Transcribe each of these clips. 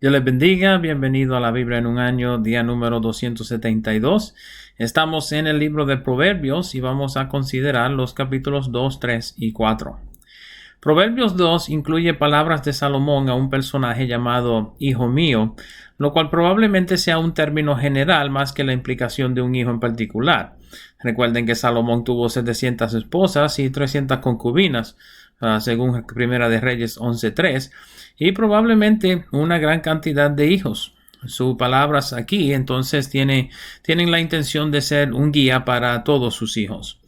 Dios les bendiga, bienvenido a la Biblia en un año, día número 272. Estamos en el libro de Proverbios y vamos a considerar los capítulos 2, 3 y 4. Proverbios 2 incluye palabras de Salomón a un personaje llamado hijo mío, lo cual probablemente sea un término general más que la implicación de un hijo en particular. Recuerden que Salomón tuvo 700 esposas y 300 concubinas, según Primera de Reyes 11:3, y probablemente una gran cantidad de hijos. Sus palabras aquí entonces tienen la intención de ser un guía para todos sus hijos.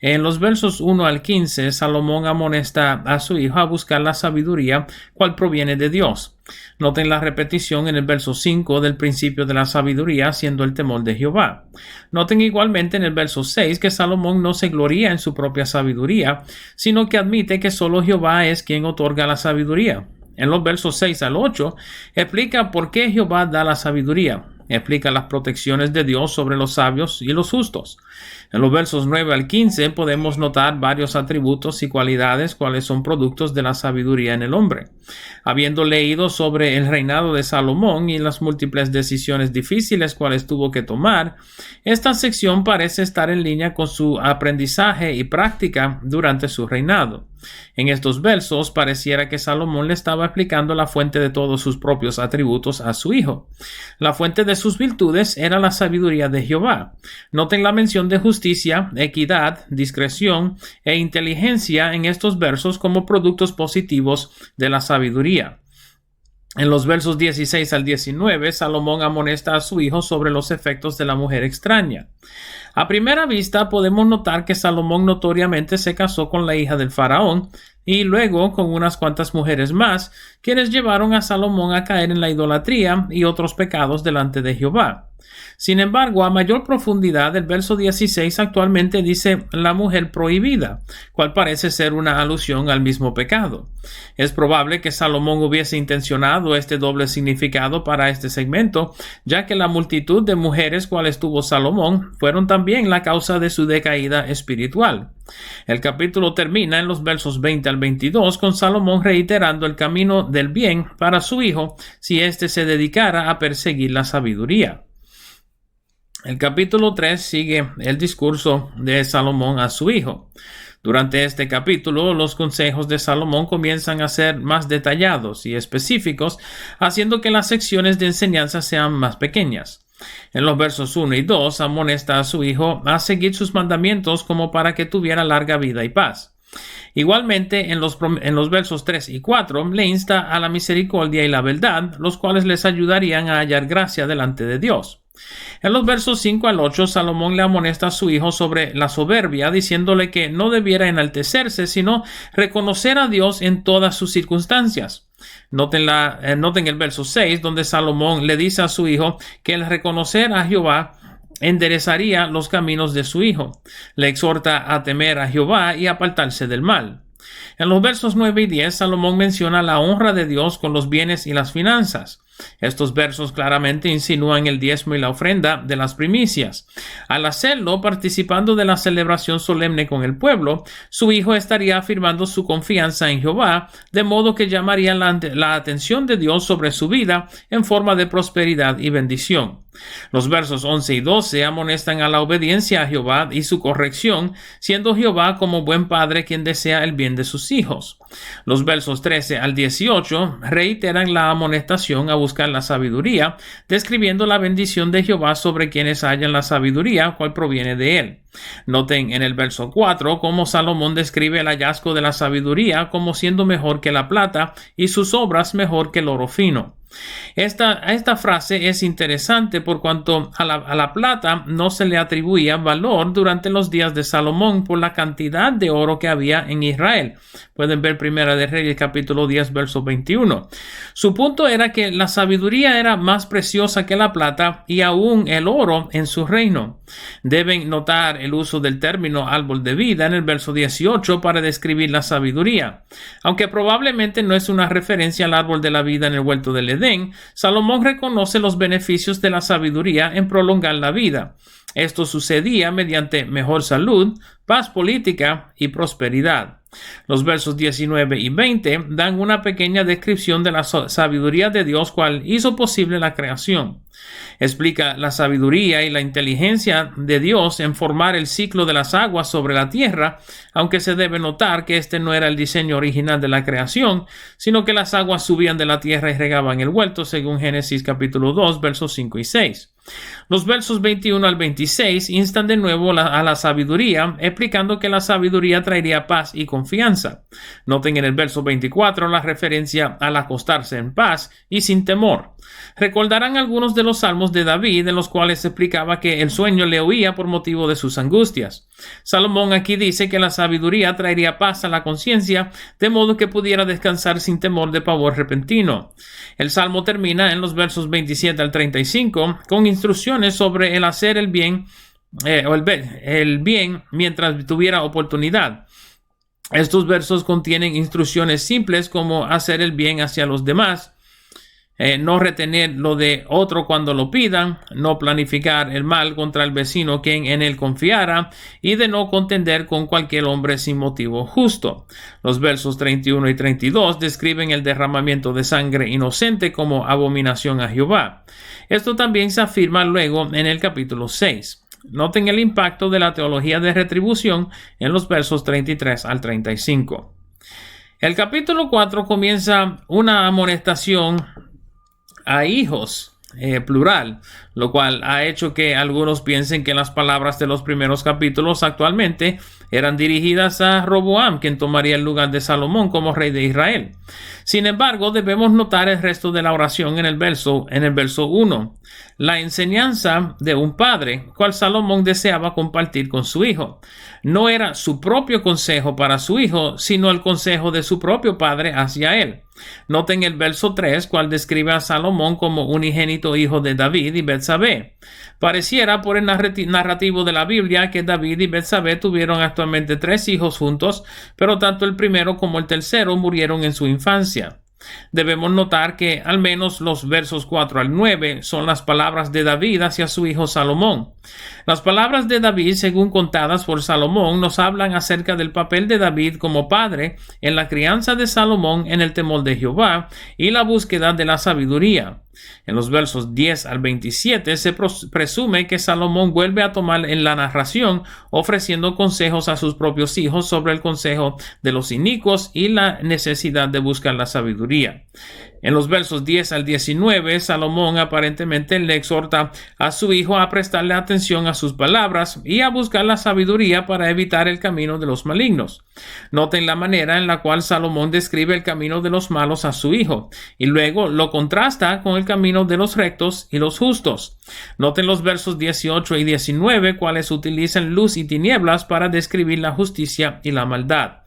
En los versos 1 al 15, Salomón amonesta a su hijo a buscar la sabiduría, cual proviene de Dios. Noten la repetición en el verso 5 del principio de la sabiduría, siendo el temor de Jehová. Noten igualmente en el verso 6 que Salomón no se gloría en su propia sabiduría, sino que admite que solo Jehová es quien otorga la sabiduría. En los versos 6 al 8, explica por qué Jehová da la sabiduría. Explica las protecciones de Dios sobre los sabios y los justos. En los versos 9 al 15 podemos notar varios atributos y cualidades cuales son productos de la sabiduría en el hombre. Habiendo leído sobre el reinado de Salomón y las múltiples decisiones difíciles cuales tuvo que tomar, esta sección parece estar en línea con su aprendizaje y práctica durante su reinado. En estos versos pareciera que Salomón le estaba explicando la fuente de todos sus propios atributos a su hijo. La fuente de sus virtudes era la sabiduría de Jehová. Noten la mención de justicia, equidad, discreción e inteligencia en estos versos como productos positivos de la sabiduría. En los versos 16 al 19, Salomón amonesta a su hijo sobre los efectos de la mujer extraña. A primera vista podemos notar que Salomón notoriamente se casó con la hija del faraón y luego con unas cuantas mujeres más, quienes llevaron a Salomón a caer en la idolatría y otros pecados delante de Jehová. Sin embargo, a mayor profundidad, el verso 16 actualmente dice la mujer prohibida, cual parece ser una alusión al mismo pecado. Es probable que Salomón hubiese intencionado este doble significado para este segmento, ya que la multitud de mujeres cuales tuvo Salomón fueron también la causa de su decaída espiritual. El capítulo termina en los versos 20 al 22 con Salomón reiterando el camino del bien para su hijo si éste se dedicara a perseguir la sabiduría. El capítulo 3 sigue el discurso de Salomón a su hijo. Durante este capítulo, los consejos de Salomón comienzan a ser más detallados y específicos, haciendo que las secciones de enseñanza sean más pequeñas. En los versos 1 y 2 amonesta a su hijo a seguir sus mandamientos como para que tuviera larga vida y paz. Igualmente, en los versos 3 y 4 le insta a la misericordia y la verdad, los cuales les ayudarían a hallar gracia delante de Dios. En los versos 5 al 8, Salomón le amonesta a su hijo sobre la soberbia, diciéndole que no debiera enaltecerse, sino reconocer a Dios en todas sus circunstancias. Noten el verso 6, donde Salomón le dice a su hijo que el reconocer a Jehová enderezaría los caminos de su hijo. Le exhorta a temer a Jehová y apartarse del mal. En los versos 9 y 10, Salomón menciona la honra de Dios con los bienes y las finanzas. Estos versos claramente insinúan el diezmo y la ofrenda de las primicias. Al hacerlo, participando de la celebración solemne con el pueblo, su hijo estaría afirmando su confianza en Jehová, de modo que llamaría la atención de Dios sobre su vida en forma de prosperidad y bendición. Los versos 11 y 12 amonestan a la obediencia a Jehová y su corrección, siendo Jehová como buen padre quien desea el bien de sus hijos. Los versos 13 al 18 reiteran la amonestación a buscar la sabiduría, describiendo la bendición de Jehová sobre quienes hallan la sabiduría, cual proviene de él. Noten en el verso 4 cómo Salomón describe el hallazgo de la sabiduría como siendo mejor que la plata y sus obras mejor que el oro fino. Esta frase es interesante por cuanto a la plata no se le atribuía valor durante los días de Salomón por la cantidad de oro que había en Israel. Pueden ver Primera de Reyes capítulo 10 verso 21. Su punto era que la sabiduría era más preciosa que la plata y aún el oro en su reino. Deben notar el uso del término árbol de vida en el verso 18 para describir la sabiduría. Aunque probablemente no es una referencia al árbol de la vida en el huerto del Edén, Salomón reconoce los beneficios de la sabiduría en prolongar la vida. Esto sucedía mediante mejor salud, paz política y prosperidad. Los versos 19 y 20 dan una pequeña descripción de la sabiduría de Dios, cual hizo posible la creación. Explica la sabiduría y la inteligencia de Dios en formar el ciclo de las aguas sobre la tierra, aunque se debe notar que este no era el diseño original de la creación, sino que las aguas subían de la tierra y regaban el huerto, según Génesis capítulo 2, versos 5 y 6. Los versos 21 al 26 instan de nuevo a la sabiduría, explicando que la sabiduría traería paz y confianza. Noten en el verso 24 la referencia al acostarse en paz y sin temor. Recordarán algunos de los salmos de David, en los cuales se explicaba que el sueño le huía por motivo de sus angustias. Salomón aquí dice que la sabiduría traería paz a la conciencia, de modo que pudiera descansar sin temor de pavor repentino. El salmo termina en los versos 27 al 35 con instrucciones sobre el hacer el bien el bien mientras tuviera oportunidad. Estos versos contienen instrucciones simples como hacer el bien hacia los demás, no retener lo de otro cuando lo pidan, no planificar el mal contra el vecino quien en él confiara, y de no contender con cualquier hombre sin motivo justo. Los versos 31 y 32 describen el derramamiento de sangre inocente como abominación a Jehová. Esto también se afirma luego en el capítulo 6. Noten el impacto de la teología de retribución en los versos 33 al 35. El capítulo 4 comienza una amonestación a hijos, plural, lo cual ha hecho que algunos piensen que las palabras de los primeros capítulos actualmente eran dirigidas a Roboam, quien tomaría el lugar de Salomón como rey de Israel. Sin embargo, debemos notar el resto de la oración en el verso 1, la enseñanza de un padre, cual Salomón deseaba compartir con su hijo. No era su propio consejo para su hijo, sino el consejo de su propio padre hacia él. Noten el verso 3, cual describe a Salomón como unigénito hijo de David y Betsabé. Pareciera por el narrativo de la Biblia que David y Betsabé tuvieron actualmente 3 hijos juntos, pero tanto el primero como el tercero murieron en su infancia. Debemos notar que al menos los versos 4 al 9 son las palabras de David hacia su hijo Salomón. Las palabras de David, según contadas por Salomón, nos hablan acerca del papel de David como padre en la crianza de Salomón en el temor de Jehová y la búsqueda de la sabiduría. En los versos 10 al 27 se presume que Salomón vuelve a tomar en la narración, ofreciendo consejos a sus propios hijos sobre el consejo de los inicuos y la necesidad de buscar la sabiduría. En los versos 10 al 19, Salomón aparentemente le exhorta a su hijo a prestarle atención a sus palabras y a buscar la sabiduría para evitar el camino de los malignos. Noten la manera en la cual Salomón describe el camino de los malos a su hijo y luego lo contrasta con el camino de los rectos y los justos. Noten los versos 18 y 19, cuales utilizan luz y tinieblas para describir la justicia y la maldad.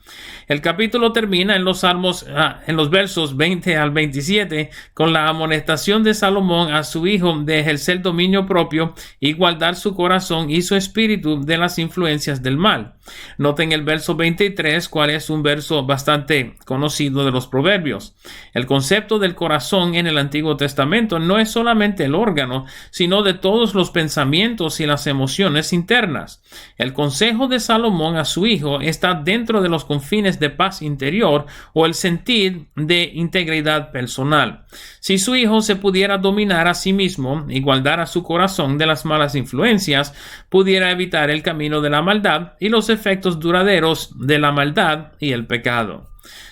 El capítulo termina en los versos 20 al 27 con la amonestación de Salomón a su hijo de ejercer dominio propio y guardar su corazón y su espíritu de las influencias del mal. Noten el verso 23, cual es un verso bastante conocido de los Proverbios. El concepto del corazón en el Antiguo Testamento no es solamente el órgano, sino de todos los pensamientos y las emociones internas. El consejo de Salomón a su hijo está dentro de los confines de paz interior o el sentir de integridad personal. Si su hijo se pudiera dominar a sí mismo y guardar a su corazón de las malas influencias, pudiera evitar el camino de la maldad y los efectos duraderos de la maldad y el pecado.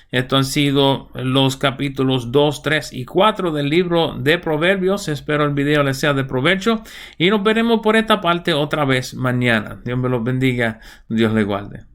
Estos han sido los capítulos 2, 3 y 4 del libro de Proverbios. Espero el video les sea de provecho y nos veremos por esta parte otra vez mañana. Dios me los bendiga, Dios les guarde.